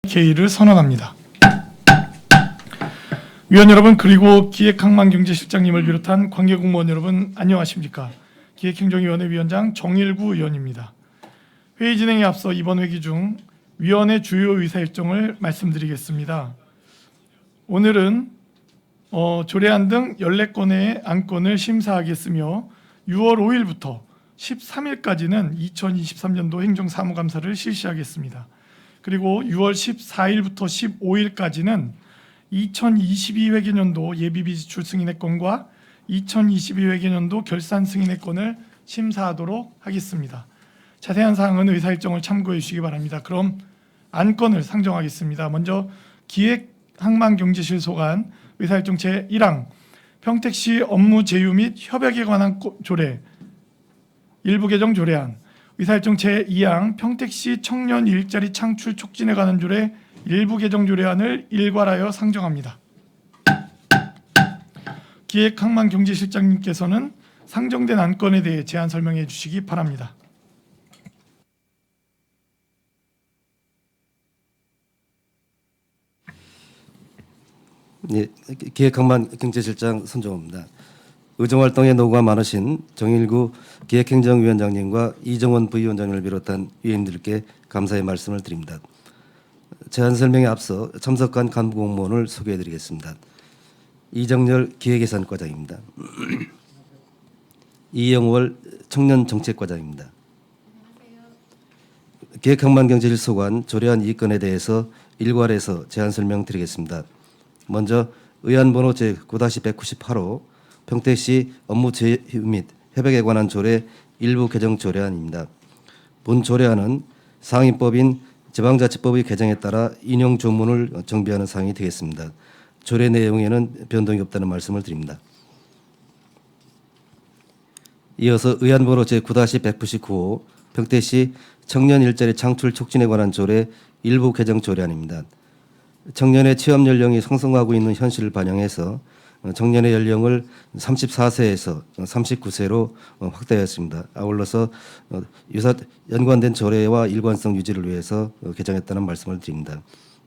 개의를 선언합니다. 위원 여러분 그리고 기획항만경제실장님을 비롯한 관계공무원 여러분 안녕하십니까? 기획행정위원회 위원장 정일구 의원입니다. 회의 진행에 앞서 이번 회기 중 위원회 주요 의사일정을 말씀드리겠습니다. 오늘은 조례안 등 14건의 안건을 심사하겠으며 6월 5일부터 13일까지는 2023년도 행정사무감사를 실시하겠습니다. 그리고 6월 14일부터 15일까지는 2022회계년도 예비비 지출 승인의 건과 2022회계년도 결산 승인의 건을 심사하도록 하겠습니다. 자세한 사항은 의사일정을 참고해 주시기 바랍니다. 그럼 안건을 상정하겠습니다. 먼저 기획항만경제실 소관 의사일정 제1항 평택시 업무 제휴 및 협약에 관한 조례 일부 개정 조례안, 의사일정 제2항 평택시 청년 일자리 창출 촉진에 관한 조례 일부 개정 조례안을 일괄하여 상정합니다. 기획항만경제실장님께서는 상정된 안건에 대해 제안 설명해 주시기 바랍니다. 예, 기획항만경제실장 손정호입니다. 의정활동에 노고가 많으신 정일구 기획행정위원장님과 이정원 부위원장님을 비롯한 위원님들께 감사의 말씀을 드립니다. 제안 설명에 앞서 참석한 간부공무원을 소개해드리겠습니다. 이정열 기획예산과장입니다. 이영월 청년정책과장입니다. 기획항만경제실 소관 조례안 2건에 대해서 일괄해서 제안 설명드리겠습니다. 먼저 의안번호 제9-198호 평택시 업무 제휴 및 협약에 관한 조례 일부 개정 조례안입니다. 본 조례안은 상위법인 지방자치법의 개정에 따라 인용 조문을 정비하는 사항이 되겠습니다. 조례 내용에는 변동이 없다는 말씀을 드립니다. 이어서 의안번호 제9-199호 평택시 청년 일자리 창출 촉진에 관한 조례 일부 개정 조례안입니다. 청년의 취업 연령이 상승하고 있는 현실을 반영해서 청년의 연령을 34세에서 39세로 확대하였습니다. 아울러서 유사 연관된 조례와 일관성 유지를 위해서 개정했다는 말씀을 드립니다.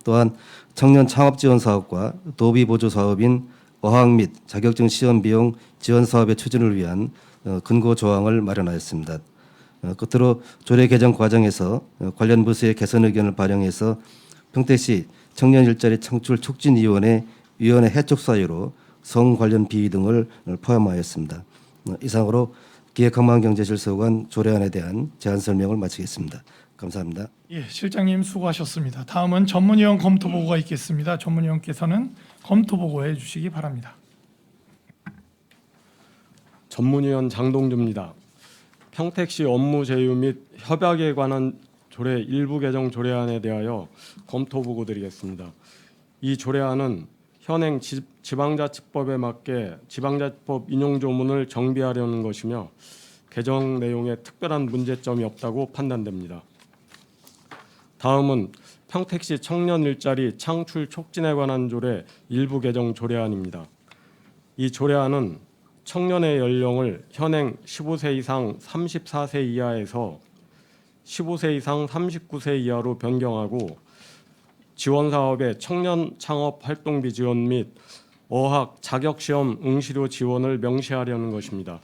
또한 청년 창업 지원 사업과 도비 보조 사업인 어학 및 자격증 시험 비용 지원 사업의 추진을 위한 근거 조항을 마련하였습니다. 끝으로 조례 개정 과정에서 관련 부서의 개선 의견을 반영해서 평택시 청년 일자리 창출 촉진위원회 위원회 해촉 사유로 성 관련 비위 등을 포함하였습니다. 이상으로 기획항만경제실 소관 조례안에 대한 제안 설명을 마치겠습니다. 감사합니다. 예, 실장님 수고하셨습니다. 다음은 전문위원 검토 보고가 있겠습니다. 전문위원께서는 검토 보고해 주시기 바랍니다. 전문위원 장동주입니다. 평택시 업무 제휴 및 협약에 관한 조례 일부 개정 조례안에 대하여 검토 보고 드리겠습니다. 이 조례안은 현행 지방자치법에 맞게 지방자치법 인용 조문을 정비하려는 것이며 개정 내용에 특별한 문제점이 없다고 판단됩니다. 다음은 평택시 청년 일자리 창출 촉진에 관한 조례 일부 개정 조례안입니다. 이 조례안은 청년의 연령을 현행 15세 이상 34세 이하에서 15세 이상 39세 이하로 변경하고 지원사업의 청년 창업 활동비 지원 및 어학 자격시험 응시료 지원을 명시하려는 것입니다.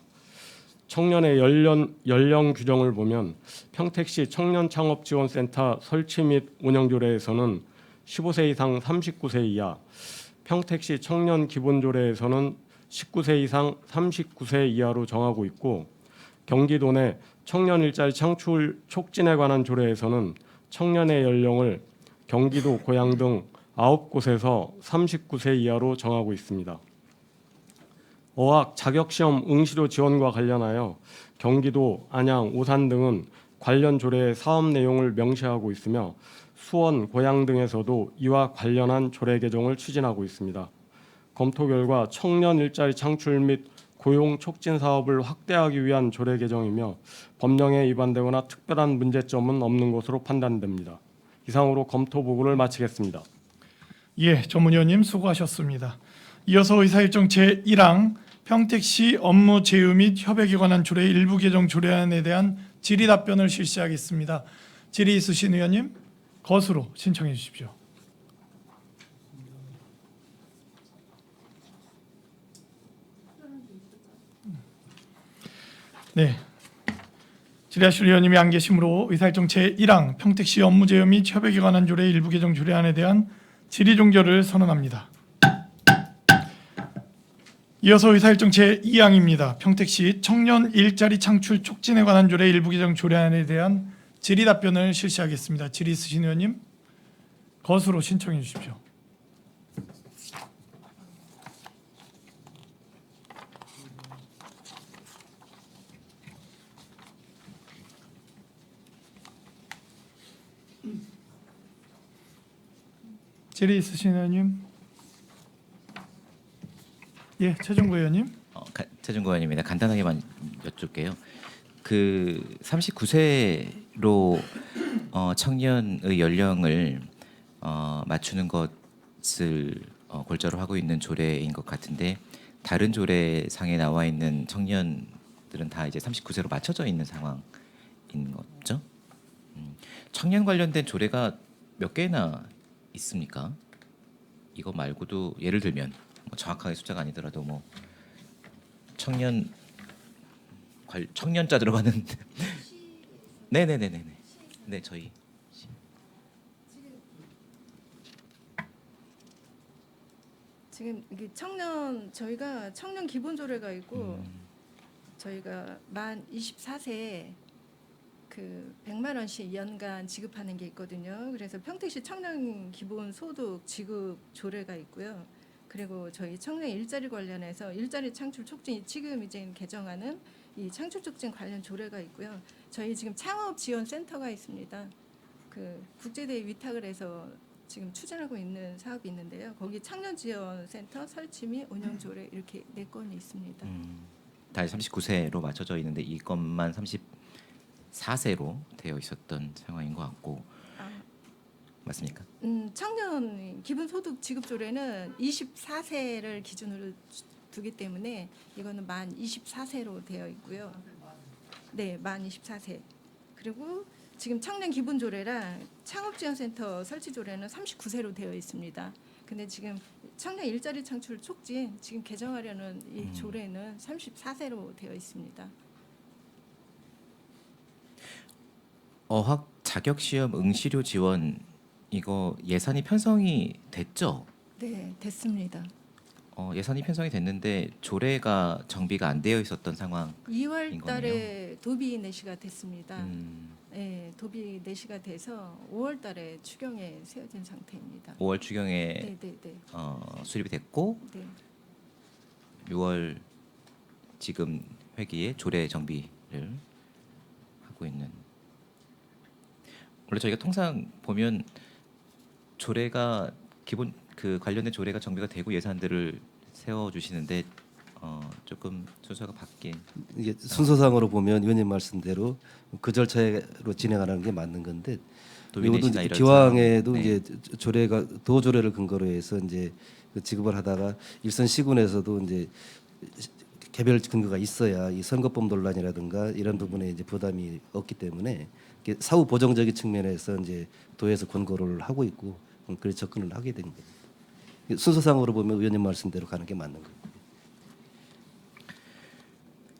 청년의 연령 규정을 보면 평택시 청년창업지원센터 설치 및 운영조례에서는 15세 이상 39세 이하, 평택시 청년기본조례에서는 19세 이상 39세 이하로 정하고 있고 경기도 내 청년 일자리 창출 촉진에 관한 조례에서는 청년의 연령을 경기도, 고양 등 9곳에서 39세 이하로 정하고 있습니다. 어학 자격시험 응시료 지원과 관련하여 경기도, 안양, 오산 등은 관련 조례의 사업 내용을 명시하고 있으며 수원, 고양 등에서도 이와 관련한 조례 개정을 추진하고 있습니다. 검토 결과 청년 일자리 창출 및 고용 촉진 사업을 확대하기 위한 조례 개정이며 법령에 위반되거나 특별한 문제점은 없는 것으로 판단됩니다. 이상으로 검토 보고를 마치겠습니다. 예, 전문위원님 수고하셨습니다. 이어서 의사일정 제1항 평택시 업무 제휴 및 협약에 관한 조례 일부 개정 조례안에 대한 질의 답변을 실시하겠습니다. 질의 있으신 의원님 거수로 신청해 주십시오. 네. 지리하실 의원님이 안 계시므로 의사일정 제1항 평택시 업무 제휴 및 협약에 관한 조례 일부 개정 조례안에 대한 질의 종결을 선언합니다. 이어서 의사일정 제2항입니다. 평택시 청년 일자리 창출 촉진에 관한 조례 일부 개정 조례안에 대한 질의 답변을 실시하겠습니다. 질의 있으신 의원님 거수로 신청해 주십시오. 질의 있으신 의원님. 예, 최종구 의원님. 최준구 의원입니다. 간단하게만 여쭐게요. 그 39세로 청년의 연령을 맞추는 것을 골자로 하고 있는 조례인 것 같은데 다른 조례상에 나와 있는 청년들은 다 이제 39세로 맞춰져 있는 상황인 거죠. 청년 관련된 조례가 몇 개나 있습니까? 이거 말고도 예를 들면 뭐 정확하게 숫자가 아니더라도 뭐 청년자 들어가는 네네네네네 네 저희 지금 이게 저희가 청년 기본 조례가 있고 저희가 만 24세에 그 100만 원씩 연간 지급하는 게 있거든요. 그래서 평택시 청년 기본 소득 지급 조례가 있고요. 그리고 저희 청년 일자리 관련해서 일자리 창출 촉진 지금 이제 개정하는 이 창출 촉진 관련 조례가 있고요. 저희 지금 창업 지원 센터가 있습니다. 그 국제대회 위탁을 해서 지금 추진하고 있는 사업이 있는데요. 거기 청년 지원 센터 설치 및 운영 조례 이렇게 4건이 있습니다. 다 39세로 맞춰져 있는데 이것만 34세로 되어 있었던 상황인 것 같고 맞습니까? 청년 기본소득 지급 조례는 24세를 기준으로 두기 때문에 이거는 만 24세로 되어 있고요. 네, 만 24세. 그리고 지금 청년 기본 조례랑 창업지원센터 설치 조례는 39세로 되어 있습니다. 근데 지금 청년 일자리 창출 촉진 지금 개정하려는 이 조례는 34세로 되어 있습니다. 어학 자격 시험 응시료 지원 이거 예산이 편성이 됐죠? 네, 됐습니다. 예산이 편성이 됐는데 조례가 정비가 안 되어 있었던 상황. 2월 달에 도비 내시가 됐습니다. 음, 네, 도비 내시가 돼서 5월 달에 추경에 세워진 상태입니다. 5월 추경에 네, 네, 네. 수립이 됐고 네. 6월 지금 회기에 조례 정비를 하고 있는. 원래 저희가 통상 보면 조례가 기본 그 관련된 조례가 정비가 되고 예산들을 세워 주시는데 조금 순서가 바뀐. 이게 순서상으로 보면 의원님 말씀대로 그 절차로 진행하는 게 맞는 건데 도비 이것도 내시나 이제 이런 기왕에도 상황. 네. 이제 조례가 도조례를 근거로 해서 이제 그 지급을 하다가 일선 시군에서도 이제 개별 근거가 있어야 이 선거법 논란이라든가 이런 부분에 이제 부담이 없기 때문에 이게 사후 보정적인 측면에서 이제 도에서 권고를 하고 있고 그래 접근을 하게 된 거예요. 순서상으로 보면 의원님 말씀대로 가는 게 맞는 거예요.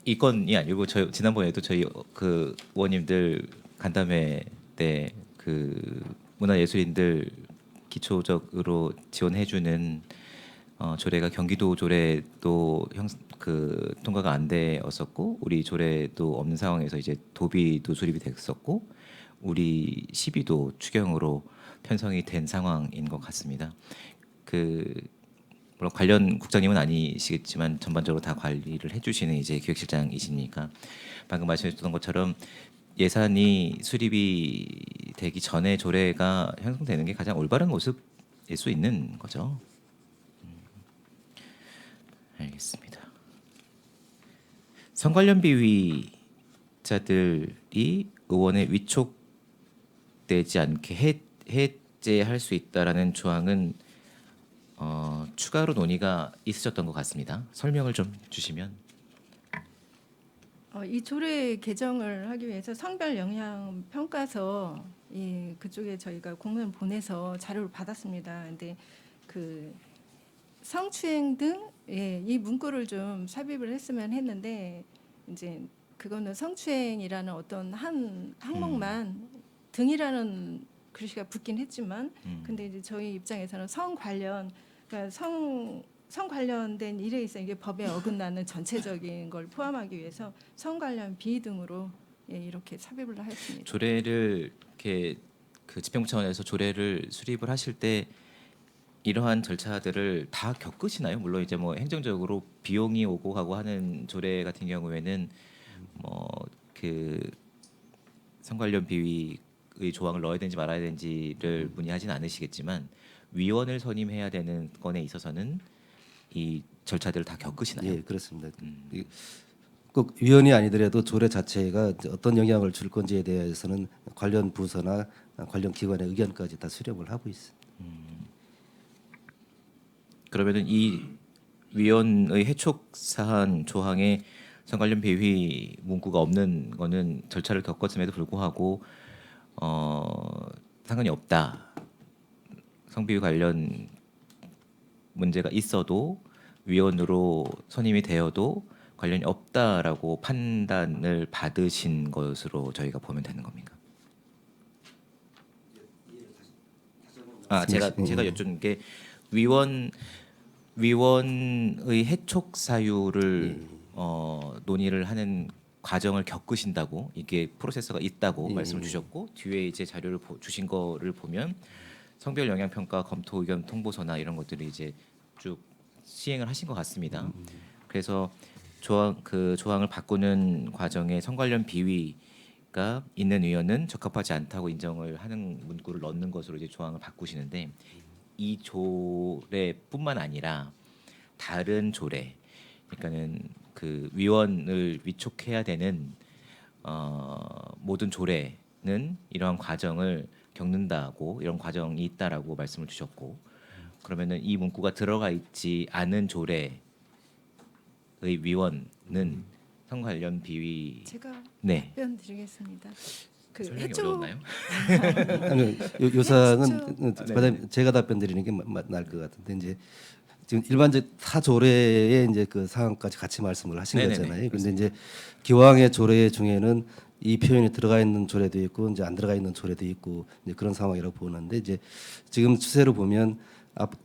이 건이 아니고 저희 지난번에도 저희 그 의원님들 간담회 때 그 문화예술인들 기초적으로 지원해주는 조례가 경기도 조례도 그 통과가 안 되었었고 우리 조례도 없는 상황에서 이제 도비도 수립이 됐었고 우리 시비도 추경으로 편성이 된 상황인 것 같습니다. 그 물론 관련 국장님은 아니시겠지만 전반적으로 다 관리를 해주시는 이제 기획실장이시니까 방금 말씀해주셨던 것처럼 예산이 수립이 되기 전에 조례가 형성되는 게 가장 올바른 모습일 수 있는 거죠. 알겠습니다. 선관련 비위자들이 의원에 위촉되지 않게 해제할 수 있다라는 조항은 추가로 논의가 있으셨던 것 같습니다. 설명을 좀 주시면. 이 조례 개정을 하기 위해서 성별 영향 평가서 그쪽에 저희가 공문 보내서 자료를 받았습니다. 근데 그 성추행 등 이 문구를 좀 삽입을 했으면 했는데 이제 그거는 성추행이라는 어떤 한 항목만 등이라는 글씨가 붙긴 했지만 근데 이제 저희 입장에서는 성 관련 그러니까 성 관련된 일에 있어 이게 법에 어긋나는 전체적인 걸 포함하기 위해서 성 관련 비위 등으로 예, 이렇게 삽입을 하였습니다. 조례를 이렇게 그 집행부 차원에서 조례를 수립을 하실 때 이러한 절차들을 다 겪으시나요? 물론 이제 뭐 행정적으로 비용이 오고 가고 하는 조례 같은 경우에는 뭐 그 성관련 비위의 조항을 넣어야 되는지 말아야 되는지를 문의하지는 않으시겠지만 위원을 선임해야 되는 건에 있어서는 이 절차들을 다 겪으시나요? 예, 그렇습니다. 꼭 위원이 아니더라도 조례 자체가 이제 어떤 영향을 줄 건지에 대해서는 관련 부서나 관련 기관의 의견까지 다 수렴을 하고 있습니다. 그러면은 이 위원의 해촉 사안 조항에 성관련 비위 문구가 없는 거는 절차를 겪었음에도 불구하고 상관이 없다. 성비위 관련 문제가 있어도 위원으로 선임이 되어도 관련이 없다라고 판단을 받으신 것으로 저희가 보면 되는 겁니까? 제가 여쭙는 게 위원의 해촉 사유를 논의를 하는 과정을 겪으신다고 이게 프로세서가 있다고 말씀을 주셨고 뒤에 이제 자료를 주신 거를 보면 성별 영향 평가 검토 의견 통보서나 이런 것들을 이제 쭉 시행을 하신 것 같습니다. 그래서 조항을 바꾸는 과정에 성관련 비위가 있는 의원은 적합하지 않다고 인정을 하는 문구를 넣는 것으로 이제 조항을 바꾸시는데 이 조례뿐만 아니라 다른 조례, 그러니까는 그 위원을 위촉해야 되는 모든 조례는 이러한 과정을 겪는다고 이런 과정이 있다라고 말씀을 주셨고 그러면은 이 문구가 들어가 있지 않은 조례의 위원은 성 관련 비위 제가 네 답변 드리겠습니다. 그 설명이 해촉 어려웠나요? 아니, 요 사항은 해촉. 과장님 제가 답변 드리는 게 나을 것 같은데 이제 지금 일반적 타 조례에 이제 그 사항까지 같이 말씀을 하신 네네네, 거잖아요. 근데 이제 기왕의 조례 중에는 이 표현이 들어가 있는 조례도 있고 이제 안 들어가 있는 조례도 있고 이제 그런 상황이라고 보는데 이제 지금 추세로 보면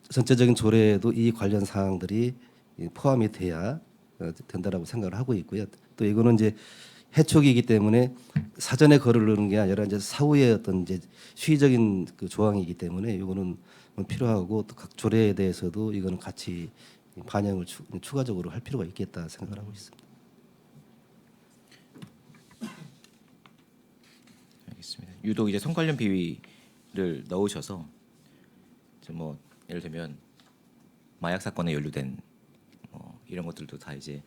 전체적인 조례에도 이 관련 사항들이 포함이 돼야 된다라고 생각을 하고 있고요. 또 이거는 이제 해촉이기 때문에 사전에 글을 넣는 게 아니라 이제 사후에 어떤 이제 수의적인 그 조항이기 때문에 이거는 필요하고 또 각 조례에 대해서도 이거는 같이 반영을 추가적으로 할 필요가 있겠다 생각을 하고 있습니다. 알겠습니다. 유독 이제 성 관련 비위를 넣으셔서 뭐 예를 들면 마약 사건에 연루된 이런 것들도 다 이제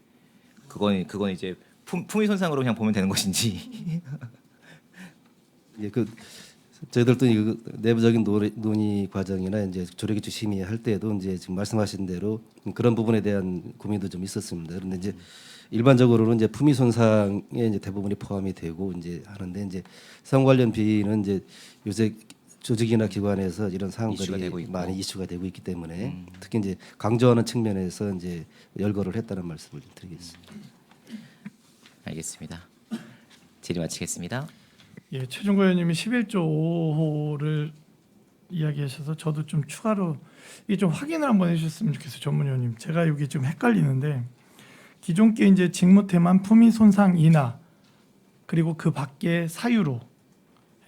그건 이제 품위 손상으로 그냥 보면 되는 것인지 예, 그 저희들도 이 내부적인 논의 과정이나 이제 조례기초 심의할 때도 이제 지금 말씀하신 대로 그런 부분에 대한 고민도 좀 있었습니다. 그런데 이제 일반적으로는 이제 품위 손상에 이제 대부분이 포함이 되고 이제 하는데 이제 성 관련 비위는 이제 요새 조직이나 기관에서 이런 이슈가 되고 사항들이 있고. 많이 이슈가 되고 있기 때문에 특히 이제 강조하는 측면에서 이제 열거를 했다는 말씀을 좀 드리겠습니다. 알겠습니다. 질의 마치겠습니다. 예, 최종구 의원님이 11조 5호를 이야기하셔서 저도 좀 추가로 이게 좀 확인을 한번 해주셨으면 좋겠어요, 전문위원님. 제가 여기 좀 헷갈리는데 기존 게 이제 직무태만 품위 손상 인하 그리고 그 밖에 사유로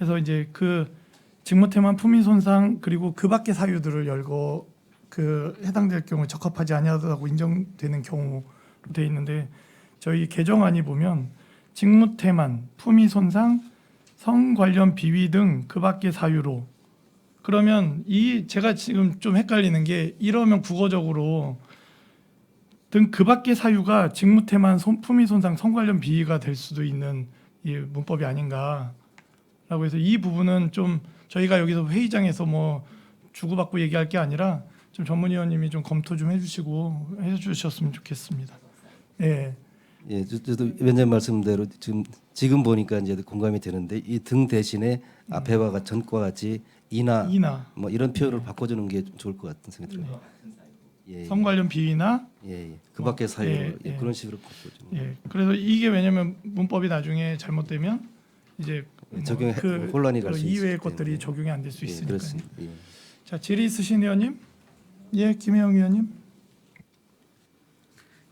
해서 이제 그 직무태만 품위 손상 그리고 그 밖의 사유들을 열고 그 해당될 경우 적합하지 아니하다고 인정되는 경우로 돼 있는데 저희 개정안이 보면 직무태만 품위 손상 성 관련 비위 등 그 밖의 사유로 그러면 이 제가 지금 좀 헷갈리는 게 이러면 국어적으로 등 그 밖의 사유가 직무태만 품위 손상 성 관련 비위가 될 수도 있는 이 문법이 아닌가라고 해서 이 부분은 좀 저희가 여기서 회의장에서 뭐 주고받고 얘기할 게 아니라 좀 전문위원님이 좀 검토 좀 해주시고 해주셨으면 좋겠습니다. 예. 예, 저도 위원장 말씀대로 지금 보니까 이제 공감이 되는데 이 등 대신에 앞에와 전과 같이 이나 이나 뭐 이런 표현을 바꿔주는 게 좀 좋을 것 같은 생각이 들어요. 예, 성 관련 비위나 예, 예. 그 밖에 사유 예. 그런 식으로 걷고 좀 예. 그래서 이게 왜냐면 문법이 나중에 잘못되면 이제 적용에 그 혼란이 갈 수 있기 이외의 때문에. 것들이 적용이 안 될 수 예, 있으니까요. 그렇습니다. 예. 자, 질의 있으신 의원님? 예, 김혜영 의원님.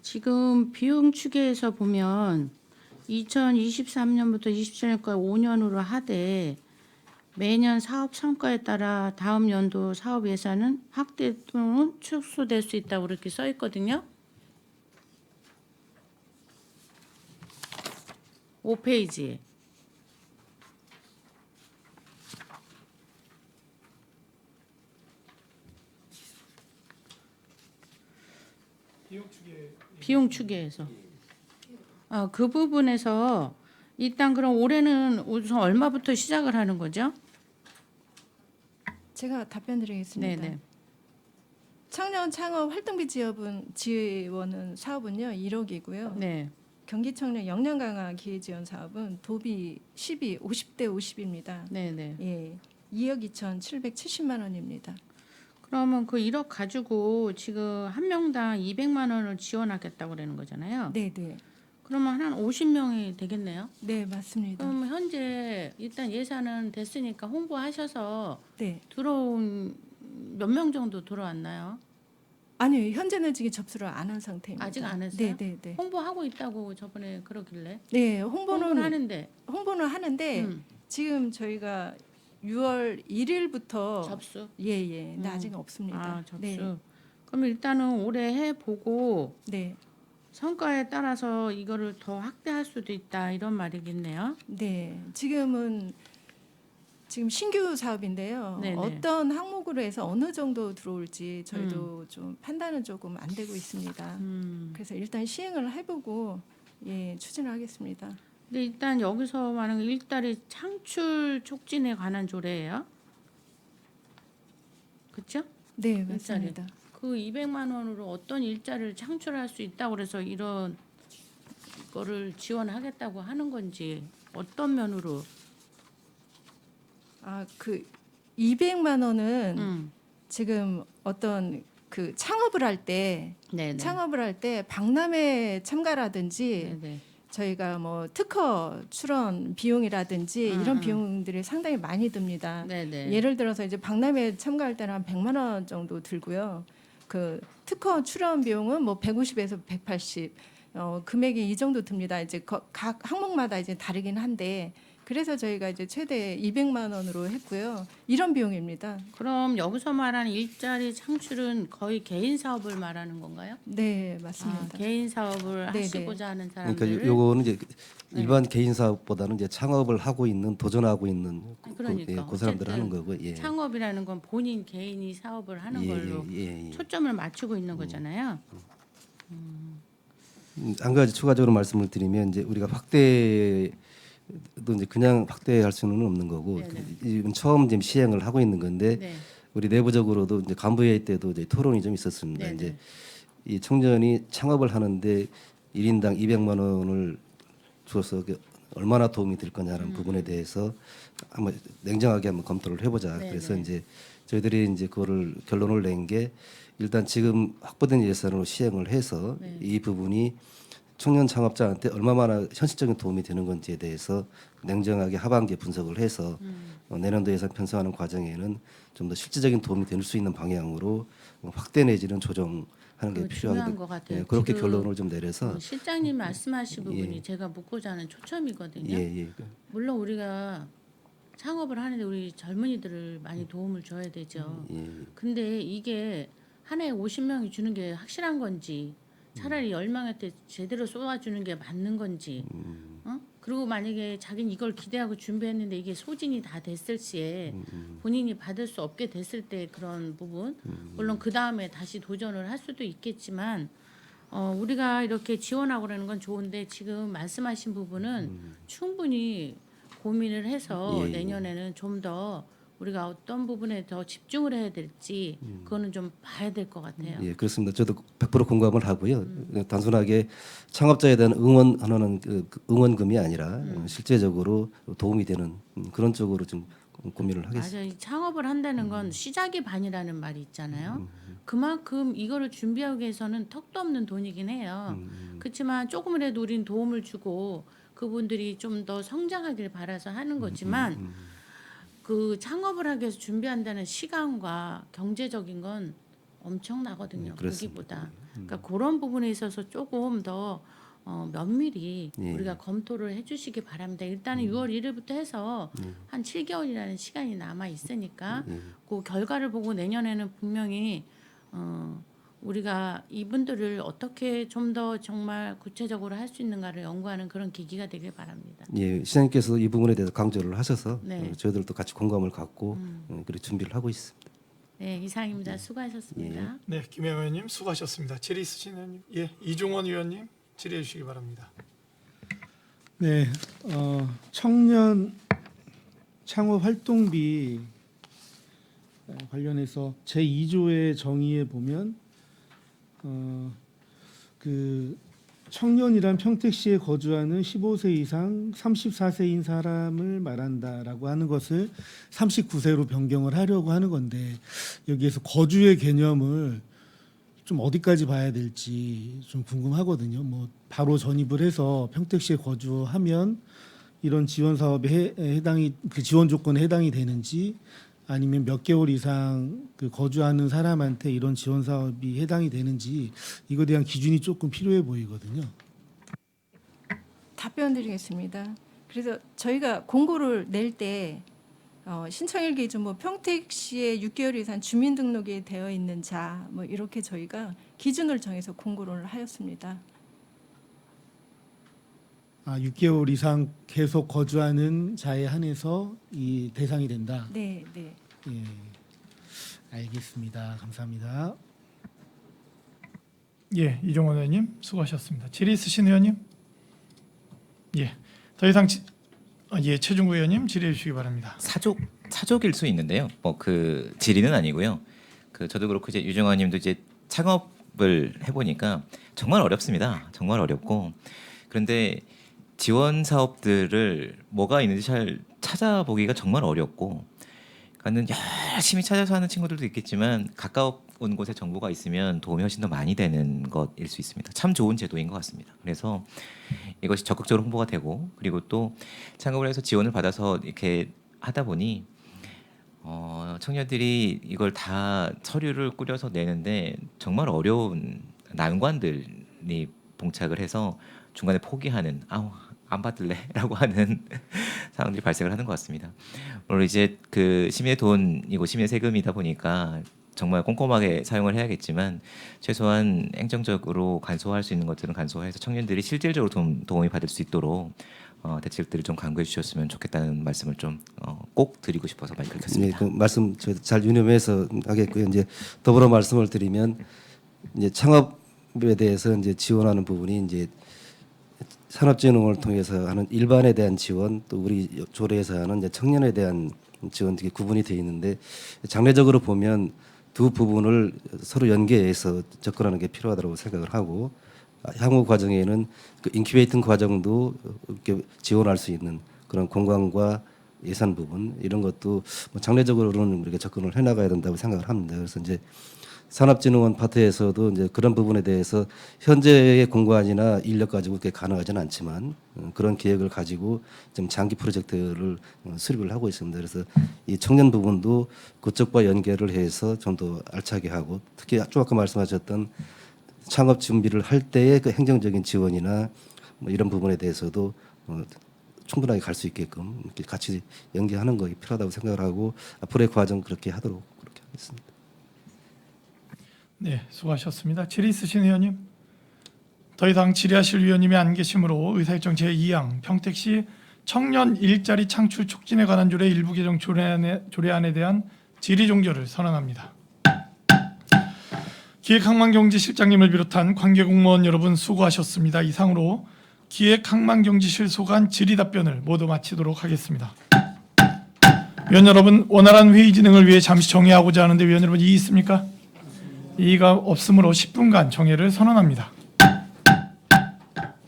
지금 비용 추계에서 보면 2023년부터 27년까지 5년으로 하되 매년 사업 성과에 따라 다음 연도 사업 예산은 확대 또는 축소될 수 있다고 이렇게 써 있거든요. 5페이지. 비용 추계에서. 그 부분에서 일단 그럼 올해는 우선 얼마부터 시작을 하는 거죠? 제가 답변드리겠습니다. 네네. 청년 창업 활동비 지원은 사업은요 1억이고요. 네. 경기청년 역량 강화 기회 지원 사업은 도비 10이 50대 50입니다. 네네. 예, 2억 2,770만 원입니다. 그러면 그 1억 가지고 지금 한 명당 200만 원을 지원하겠다고 그러는 거잖아요. 네, 네, 그러면 한 50명이 되겠네요. 네 맞습니다. 그럼 현재 일단 예산은 됐으니까 홍보하셔서 네, 들어온 몇 명 정도 들어왔나요? 아니요 현재는 지금 접수를 안 한 상태입니다. 아직 안 했어요? 네, 네, 네. 홍보하고 있다고 저번에 그러길래. 네, 홍보는 하는데 홍보는 하는데 지금 저희가 6월 1일부터 접수. 예예, 근데 아직 없습니다. 접수. 네, 그럼 일단은 올해 해 보고 네, 성과에 따라서 이거를 더 확대할 수도 있다 이런 말이겠네요. 네. 지금 신규 사업인데요. 네네. 어떤 항목으로 해서 어느 정도 들어올지 저희도 좀 판단은 조금 안 되고 있습니다. 그래서 일단 시행을 해보고 예 추진을 하겠습니다. 근데 일단 여기서 말하는 일자리 창출 촉진에 관한 조례예요. 그렇죠? 네 일자리. 맞습니다. 그 200만 원으로 어떤 일자리를 창출할 수 있다고 그래서 이런 거를 지원하겠다고 하는 건지 어떤 면으로? 그 200만 원은 음. 지금 어떤 그 창업을 할 때 박람회 참가라든지 네네. 저희가 뭐 특허 출원 비용이라든지 이런 비용들이 상당히 많이 듭니다. 네네. 예를 들어서 이제 박람회 참가할 때는 한 100만 원 정도 들고요. 그 특허 출원 비용은 뭐 150에서 180 금액이 이 정도 듭니다. 이제 각 항목마다 이제 다르긴 한데 그래서 저희가 이제 최대 200만 원으로 했고요. 이런 비용입니다. 그럼 여기서 말하는 일자리 창출은 거의 개인 사업을 말하는 건가요? 네, 맞습니다. 개인 사업을 네네. 하시고자 하는 사람들을. 그러니까 요거는 이제 일반 개인 사업보다는 이제 창업을 하고 있는 도전하고 있는 그러니까 그 사람들 어쨌든 하는 거고. 예. 창업이라는 건 본인 개인이 사업을 하는 예, 걸로 예, 예. 초점을 맞추고 있는 거잖아요. 한 가지 추가적으로 말씀을 드리면 이제 우리가 확대도 이제 그냥 확대할 수는 없는 거고 이건 처음 지금 시행을 하고 있는 건데 네. 우리 내부적으로도 이제 간부회의 때도 이제 토론이 좀 있었습니다. 네네. 이제 이 청년이 창업을 하는데 1인당 200만 원을 줘서 얼마나 도움이 될 거냐라는 부분에 대해서 한번 냉정하게 한번 검토를 해보자. 네네. 그래서 이제 저희들이 이제 그거를 결론을 낸 게 일단 지금 확보된 예산으로 시행을 해서 이 부분이 청년 창업자한테 얼마나 현실적인 도움이 되는 건지에 대해서 냉정하게 하반기에 분석을 해서 내년도 예산 편성하는 과정에는 좀 더 실질적인 도움이 될 수 있는 방향으로 확대 내지는 조정하는 게 그거 필요하다. 중요한 것 같아요. 그렇게 지금 결론을 좀 내려서 실장님 말씀하신 부분이 제가 묻고자 하는 초점이거든요. 예. 물론 우리가 창업을 하는데 우리 젊은이들을 많이 도움을 줘야 되죠. 예. 근데 이게 한 해에 50명이 주는 게 확실한 건지 차라리 10명한테 제대로 쏘아주는 게 맞는 건지 그리고 만약에 자기는 이걸 기대하고 준비했는데 이게 소진이 다 됐을 시에 본인이 받을 수 없게 됐을 때 그런 부분 물론 그 다음에 다시 도전을 할 수도 있겠지만 우리가 이렇게 지원하고 그러는 건 좋은데 지금 말씀하신 부분은 충분히 고민을 해서 예. 내년에는 좀 더 우리가 어떤 부분에 더 집중을 해야 될지 그거는 좀 봐야 될 것 같아요. 예, 그렇습니다. 저도 100% 공감을 하고요. 단순하게 창업자에 대한 응원하는 그 응원금이 아니라 실제적으로 도움이 되는 그런 쪽으로 좀 고민을 하겠습니다. 맞아요. 이 창업을 한다는 건 시작이 반이라는 말이 있잖아요. 그만큼 이거를 준비하기 위해서는 턱도 없는 돈이긴 해요. 그렇지만 조금이라도 우린 도움을 주고 그분들이 좀 더 성장하길 바라서 하는 거지만 그 창업을 하기 위해서 준비한다는 시간과 경제적인 건 엄청나거든요. 그렇습니다. 거기보다. 그러니까 그런 부분에 있어서 조금 더 면밀히 예. 우리가 검토를 해주시기 바랍니다. 일단은 6월 1일부터 해서 한 7개월이라는 시간이 남아 있으니까 그 결과를 보고 내년에는 분명히 우리가 이분들을 어떻게 좀 더 정말 구체적으로 할 수 있는가를 연구하는 그런 계기가 되길 바랍니다. 예, 시장님께서 이 부분에 대해서 강조를 하셔서 네. 저희들도 같이 공감을 갖고 그렇게 준비를 하고 있습니다. 네, 이상입니다. 수고하셨습니다. 네, 김혜영 의원님 수고하셨습니다. 질의 있으신 의원님, 예, 이종원 의원님 질의해 주시기 바랍니다. 네, 청년 창업 활동비 관련해서 제 2조의 정의에 보면 그 청년이란 평택시에 거주하는 15세 이상 34세인 사람을 말한다라고 하는 것을 39세로 변경을 하려고 하는 건데 여기에서 거주의 개념을 좀 어디까지 봐야 될지 좀 궁금하거든요. 뭐 바로 전입을 해서 평택시에 거주하면 이런 지원 사업에 해당이 그 지원 조건에 해당이 되는지 아니면 몇 개월 이상 그 거주하는 사람한테 이런 지원 사업이 해당이 되는지 이거에 대한 기준이 조금 필요해 보이거든요. 답변드리겠습니다. 그래서 저희가 공고를 낼 때 신청일 기준 뭐 평택시에 6개월 이상 주민등록이 되어 있는 자 뭐 이렇게 저희가 기준을 정해서 공고를 하였습니다. 6개월 이상 계속 거주하는 자에 한해서 이 대상이 된다. 네, 네. 예, 알겠습니다. 감사합니다. 예, 이종원 의원님 수고하셨습니다. 질의 있으신 의원님, 예, 더 이상 예, 최중구 의원님 질의해 주시기 바랍니다. 사족일 수 있는데요. 뭐 그 질의는 아니고요. 그 저도 그렇고 이제 유정환님도 이제 창업을 해보니까 정말 어렵습니다. 정말 어렵고 그런데 지원 사업들을 뭐가 있는지 잘 찾아보기가 정말 어렵고, 그러니까는 열심히 찾아서 하는 친구들도 있겠지만 가까운 곳에 정보가 있으면 도움이 훨씬 더 많이 되는 것일 수 있습니다. 참 좋은 제도인 것 같습니다. 그래서 이것이 적극적으로 홍보가 되고 그리고 또 창업을 해서 지원을 받아서 이렇게 하다 보니 청년들이 이걸 다 서류를 꾸려서 내는데 정말 어려운 난관들이 봉착을 해서 중간에 포기하는 안 받을래라고 하는 상황들이 발생을 하는 것 같습니다. 물론 이제 그 시민의 돈이고 시민의 세금이다 보니까 정말 꼼꼼하게 사용을 해야겠지만 최소한 행정적으로 간소화할 수 있는 것들은 간소화해서 청년들이 실질적으로 도움이 받을 수 있도록 대책들을 좀 강구해 주셨으면 좋겠다는 말씀을 좀 꼭 드리고 싶어서 마이크를 네, 켰습니다. 그 말씀 잘 유념해서 하겠고요. 이제 더불어 말씀을 드리면 이제 창업에 대해서 이제 지원하는 부분이 이제 산업진흥을 통해서 하는 일반에 대한 지원, 또 우리 조례에서 하는 이제 청년에 대한 지원 되게 구분이 되어 있는데 장래적으로 보면 두 부분을 서로 연계해서 접근하는 게 필요하다고 생각을 하고 향후 과정에는 그 인큐베이팅 과정도 이렇게 지원할 수 있는 그런 공간과 예산 부분 이런 것도 뭐 장래적으로는 우리가 접근을 해나가야 된다고 생각을 합니다. 그래서 이제 산업진흥원 파트에서도 이제 그런 부분에 대해서 현재의 공간이나 인력 가지고 그게 가능하지는 않지만 그런 계획을 가지고 좀 장기 프로젝트를 수립을 하고 있습니다. 그래서 이 청년 부분도 그쪽과 연계를 해서 좀 더 알차게 하고 특히 좀 아까 말씀하셨던 창업 준비를 할 때의 그 행정적인 지원이나 뭐 이런 부분에 대해서도 충분하게 갈 수 있게끔 이렇게 같이 연계하는 것이 필요하다고 생각을 하고 앞으로의 과정 그렇게 하도록 그렇게 하겠습니다. 네, 수고하셨습니다. 질의 있으신 의원님, 더 이상 질의하실 위원님이 안 계시므로 의사일정 제2항 평택시 청년 일자리 창출 촉진에 관한 조례 일부 개정 조례안에 대한 질의 종결을 선언합니다. 기획항만경제실장님을 비롯한 관계 공무원 여러분 수고하셨습니다. 이상으로 기획항만경제실 소관 질의 답변을 모두 마치도록 하겠습니다. 위원 여러분, 원활한 회의 진행을 위해 잠시 정회하고자 하는데 위원 여러분 이의 있습니까? 이의가 없으므로 10분간 정회를 선언합니다.